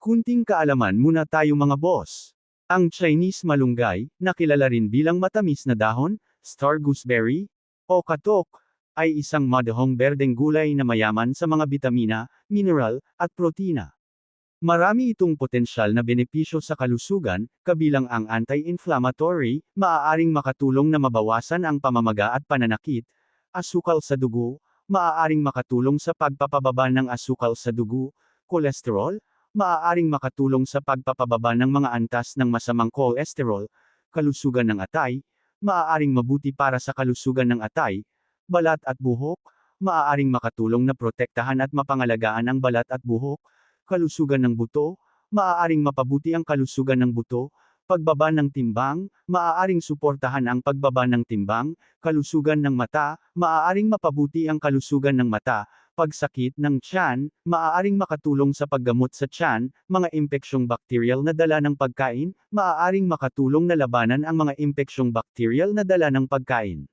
Kunting kaalaman muna tayo mga boss. Ang Chinese malunggay, na kilala rin bilang matamis na dahon, star gooseberry, o katok, ay isang madahong berdeng gulay na mayaman sa mga bitamina, mineral, at protina. Marami itong potensyal na benepisyo sa kalusugan, kabilang ang anti-inflammatory, maaaring makatulong na mabawasan ang pamamaga at pananakit, asukal sa dugo, maaaring makatulong sa pagpapababa ng asukal sa dugo, kolesterol, maaaring makatulong sa pagpapababa ng mga antas ng masamang kolesterol, kalusugan ng atay, maaaring mabuti para sa kalusugan ng atay, balat at buhok, maaaring makatulong na protektahan at mapangalagaan ang balat at buhok, kalusugan ng buto, maaaring mapabuti ang kalusugan ng buto, pagbaba ng timbang, maaaring suportahan ang pagbaba ng timbang, kalusugan ng mata, maaaring mapabuti ang kalusugan ng mata, pagsakit ng tiyan, maaaring makatulong sa paggamot sa tiyan, mga impeksyong bakteryal na dala ng pagkain, maaaring makatulong na labanan ang mga impeksyong bakteryal na dala ng pagkain.